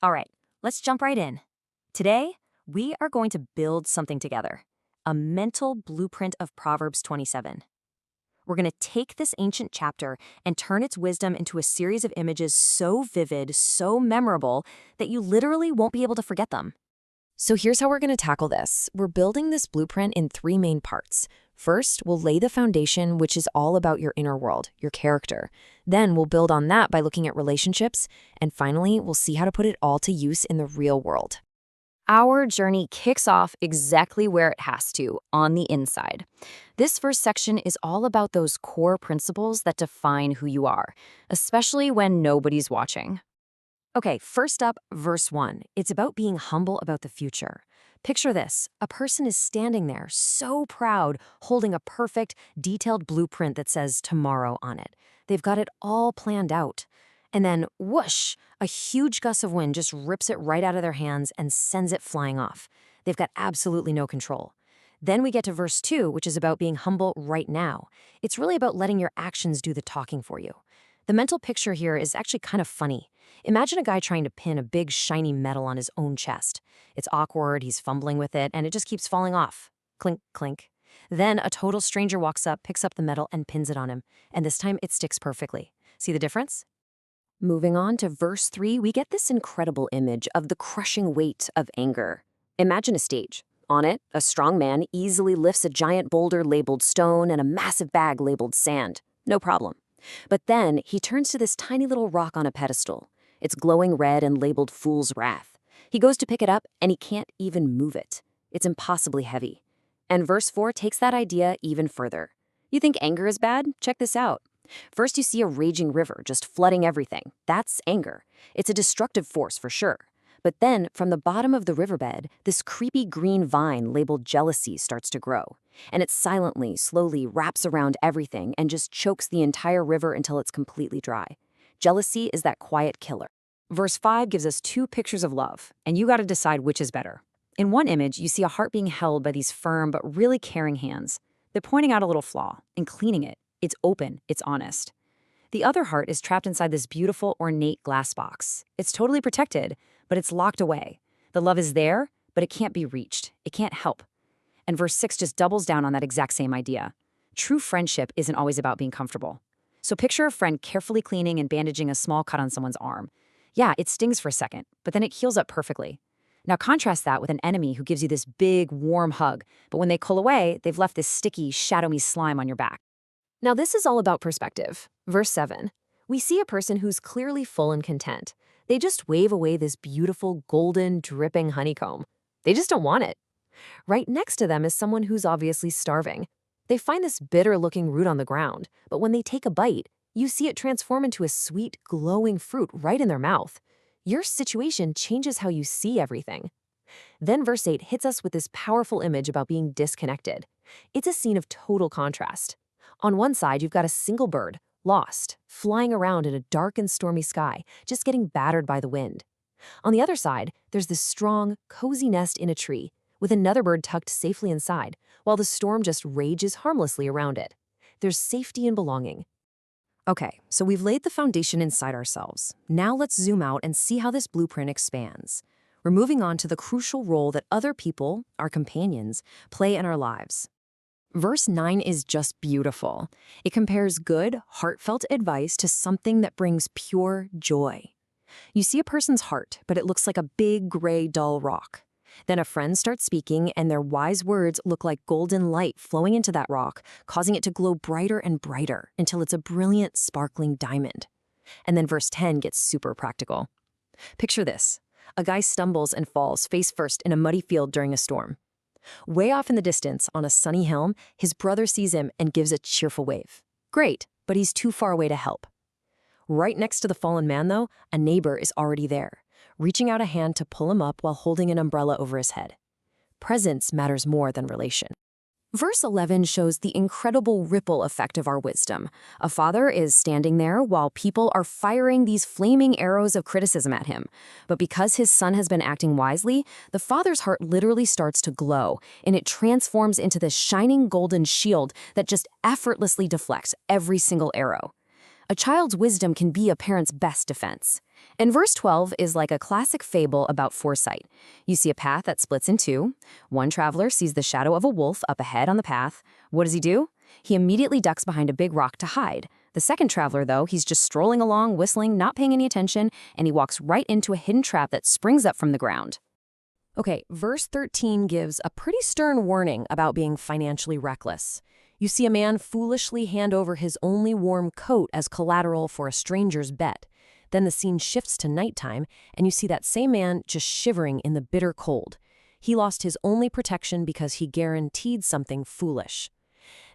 All right, let's jump right in. Today, we are going to build something together, a mental blueprint of Proverbs 27. We're going to take this ancient chapter and turn its wisdom into a series of images so vivid, so memorable, that you literally won't be able to forget them. So here's how we're going to tackle this. We're building this blueprint in three main parts. First, we'll lay the foundation, which is all about your inner world, your character. Then we'll build on that by looking at relationships. And finally, we'll see how to put it all to use in the real world. Our journey kicks off exactly where it has to, on the inside. This first section is all about those core principles that define who you are, especially when nobody's watching. Okay, first up, verse 1. It's about being humble about the future. Picture this. A person is standing there, so proud, holding a perfect, detailed blueprint that says tomorrow on it. They've got it all planned out. And then, whoosh, a huge gust of wind just rips it right out of their hands and sends it flying off. They've got absolutely no control. Then we get to verse 2, which is about being humble right now. It's really about letting your actions do the talking for you. The mental picture here is actually kind of funny. Imagine a guy trying to pin a big, shiny metal on his own chest. It's awkward, he's fumbling with it, and it just keeps falling off. Clink, clink. Then a total stranger walks up, picks up the metal, and pins it on him. And this time it sticks perfectly. See the difference? Moving on to verse 3, we get this incredible image of the crushing weight of anger. Imagine a stage. On it, a strong man easily lifts a giant boulder labeled stone and a massive bag labeled sand. No problem. But then he turns to this tiny little rock on a pedestal. It's glowing red and labeled Fool's Wrath. He goes to pick it up and he can't even move it. It's impossibly heavy. And verse 4 takes that idea even further. You think anger is bad? Check this out. First you see a raging river just flooding everything. That's anger. It's a destructive force for sure. But then, from the bottom of the riverbed, this creepy green vine labeled jealousy starts to grow. And it silently, slowly wraps around everything and just chokes the entire river until it's completely dry. Jealousy is that quiet killer. Verse 5 gives us two pictures of love, and you got to decide which is better. In one image, you see a heart being held by these firm but really caring hands. They're pointing out a little flaw and cleaning it. It's open, it's honest. The other heart is trapped inside this beautiful, ornate glass box. It's totally protected, but it's locked away. The love is there, but it can't be reached. It can't help. And verse 6 just doubles down on that exact same idea. True friendship isn't always about being comfortable. So picture a friend carefully cleaning and bandaging a small cut on someone's arm. Yeah, it stings for a second, but then it heals up perfectly. Now contrast that with an enemy who gives you this big, warm hug, but when they pull away, they've left this sticky, shadowy slime on your back. Now this is all about perspective. Verse 7. We see a person who's clearly full and content. They just wave away this beautiful, golden, dripping honeycomb. They just don't want it. Right next to them is someone who's obviously starving. They find this bitter-looking root on the ground, but when they take a bite, you see it transform into a sweet, glowing fruit right in their mouth. Your situation changes how you see everything. Then verse 8 hits us with this powerful image about being disconnected. It's a scene of total contrast. On one side, you've got a single bird, lost, flying around in a dark and stormy sky, just getting battered by the wind. On the other side, there's this strong, cozy nest in a tree, with another bird tucked safely inside, while the storm just rages harmlessly around it. There's safety and belonging. Okay, so we've laid the foundation inside ourselves. Now let's zoom out and see how this blueprint expands. We're moving on to the crucial role that other people, our companions, play in our lives. Verse 9 is just beautiful. It compares good, heartfelt advice to something that brings pure joy. You see a person's heart, but it looks like a big, gray, dull rock. Then a friend starts speaking, and their wise words look like golden light flowing into that rock, causing it to glow brighter and brighter until it's a brilliant, sparkling diamond. And then verse 10 gets super practical. Picture this. A guy stumbles and falls face first in a muddy field during a storm. Way off in the distance, on a sunny helm, his brother sees him and gives a cheerful wave. Great, but he's too far away to help. Right next to the fallen man, though, a neighbor is already there, reaching out a hand to pull him up while holding an umbrella over his head. Presence matters more than relation. Verse 11 shows the incredible ripple effect of our wisdom. A father is standing there while people are firing these flaming arrows of criticism at him. But because his son has been acting wisely, the father's heart literally starts to glow, and it transforms into this shining golden shield that just effortlessly deflects every single arrow. A child's wisdom can be a parent's best defense. And verse 12 is like a classic fable about foresight. You see a path that splits in two. One traveler sees the shadow of a wolf up ahead on the path. What does he do? He immediately ducks behind a big rock to hide. The second traveler, though, he's just strolling along, whistling, not paying any attention, and he walks right into a hidden trap that springs up from the ground. Okay, verse 13 gives a pretty stern warning about being financially reckless. You see a man foolishly hand over his only warm coat as collateral for a stranger's bet. Then the scene shifts to nighttime, and you see that same man just shivering in the bitter cold. He lost his only protection because he guaranteed something foolish.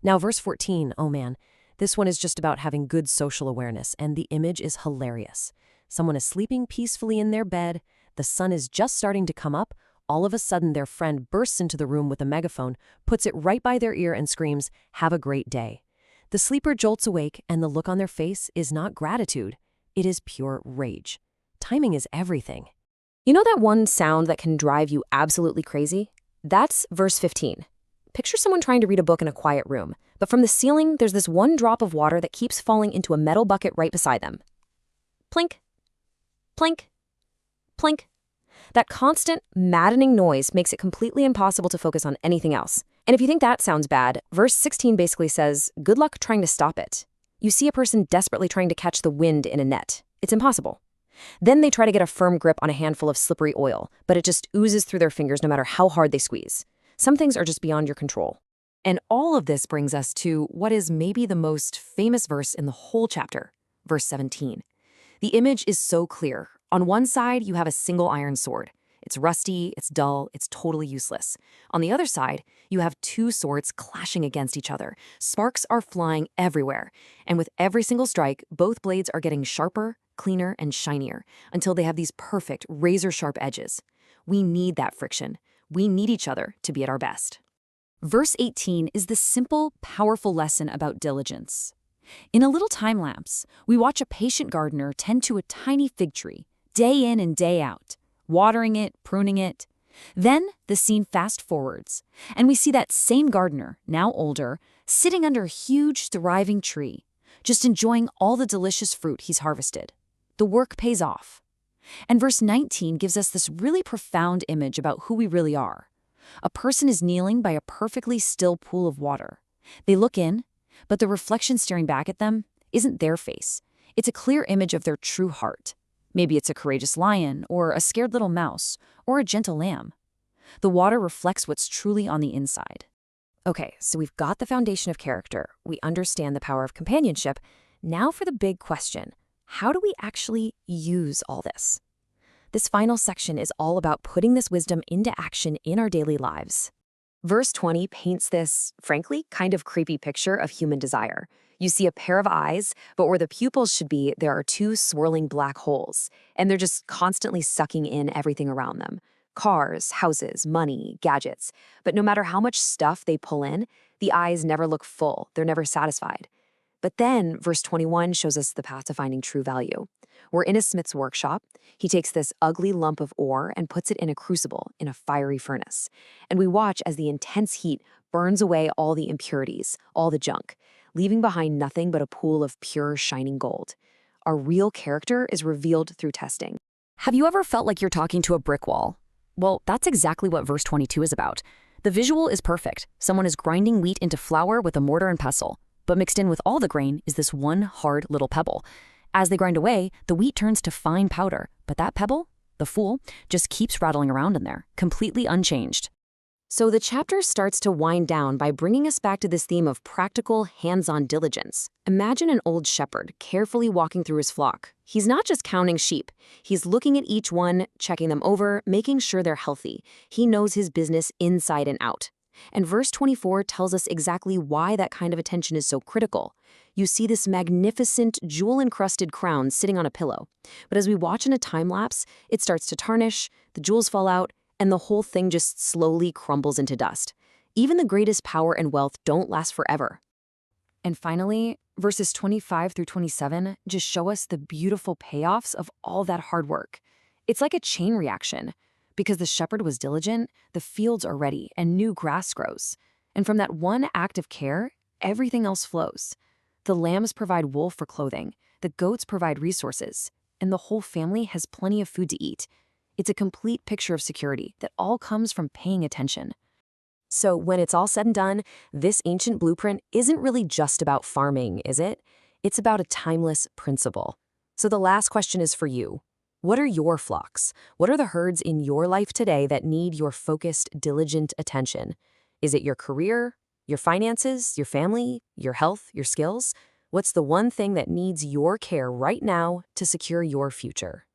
Now, verse 14, oh man, this one is just about having good social awareness, and the image is hilarious. Someone is sleeping peacefully in their bed, the sun is just starting to come up, all of a sudden their friend bursts into the room with a megaphone, puts it right by their ear and screams, "Have a great day." The sleeper jolts awake, and the look on their face is not gratitude, it is pure rage. Timing is everything. You know that one sound that can drive you absolutely crazy? That's verse 15. Picture someone trying to read a book in a quiet room, but from the ceiling, there's this one drop of water that keeps falling into a metal bucket right beside them. Plink, plink, plink. That constant, maddening noise makes it completely impossible to focus on anything else. And if you think that sounds bad, verse 16 basically says, good luck trying to stop it. You see a person desperately trying to catch the wind in a net. It's impossible. Then they try to get a firm grip on a handful of slippery oil, but it just oozes through their fingers no matter how hard they squeeze. Some things are just beyond your control. And all of this brings us to what is maybe the most famous verse in the whole chapter, verse 17. The image is so clear. On one side, you have a single iron sword. It's rusty, it's dull, it's totally useless. On the other side, you have two swords clashing against each other. Sparks are flying everywhere. And with every single strike, both blades are getting sharper, cleaner, and shinier until they have these perfect, razor-sharp edges. We need that friction. We need each other to be at our best. Verse 18 is the simple, powerful lesson about diligence. In a little time lapse, we watch a patient gardener tend to a tiny fig tree, day in and day out, watering it, pruning it. Then the scene fast forwards, and we see that same gardener, now older, sitting under a huge, thriving tree, just enjoying all the delicious fruit he's harvested. The work pays off. And verse 19 gives us this really profound image about who we really are. A person is kneeling by a perfectly still pool of water. They look in, but the reflection staring back at them isn't their face. It's a clear image of their true heart. Maybe it's a courageous lion, or a scared little mouse, or a gentle lamb. The water reflects what's truly on the inside. Okay, so we've got the foundation of character. We understand the power of companionship. Now for the big question. How do we actually use all this? This final section is all about putting this wisdom into action in our daily lives. Verse 20 paints this, frankly, kind of creepy picture of human desire. You see a pair of eyes, but where the pupils should be, there are two swirling black holes, and they're just constantly sucking in everything around them. Cars, houses, money, gadgets. But no matter how much stuff they pull in, the eyes never look full. They're never satisfied. But then, verse 21 shows us the path to finding true value. We're in a smith's workshop. He takes this ugly lump of ore and puts it in a crucible, in a fiery furnace. And we watch as the intense heat burns away all the impurities, all the junk, leaving behind nothing but a pool of pure, shining gold. Our real character is revealed through testing. Have you ever felt like you're talking to a brick wall? Well, that's exactly what verse 22 is about. The visual is perfect. Someone is grinding wheat into flour with a mortar and pestle. But mixed in with all the grain is this one hard little pebble. As they grind away, the wheat turns to fine powder, but that pebble, the fool, just keeps rattling around in there, completely unchanged. So the chapter starts to wind down by bringing us back to this theme of practical, hands-on diligence. Imagine an old shepherd carefully walking through his flock. He's not just counting sheep. He's looking at each one, checking them over, making sure they're healthy. He knows his business inside and out. And verse 24 tells us exactly why that kind of attention is so critical. You see this magnificent, jewel-encrusted crown sitting on a pillow. But as we watch in a time lapse, it starts to tarnish, the jewels fall out, and the whole thing just slowly crumbles into dust. Even the greatest power and wealth don't last forever. And finally, verses 25 through 27 just show us the beautiful payoffs of all that hard work. It's like a chain reaction. Because the shepherd was diligent, the fields are ready and new grass grows. And from that one act of care, everything else flows. The lambs provide wool for clothing, the goats provide resources, and the whole family has plenty of food to eat. It's a complete picture of security that all comes from paying attention. So when it's all said and done, this ancient blueprint isn't really just about farming, is it? It's about a timeless principle. So the last question is for you. What are your flocks? What are the herds in your life today that need your focused, diligent attention? Is it your career, your finances, your family, your health, your skills? What's the one thing that needs your care right now to secure your future?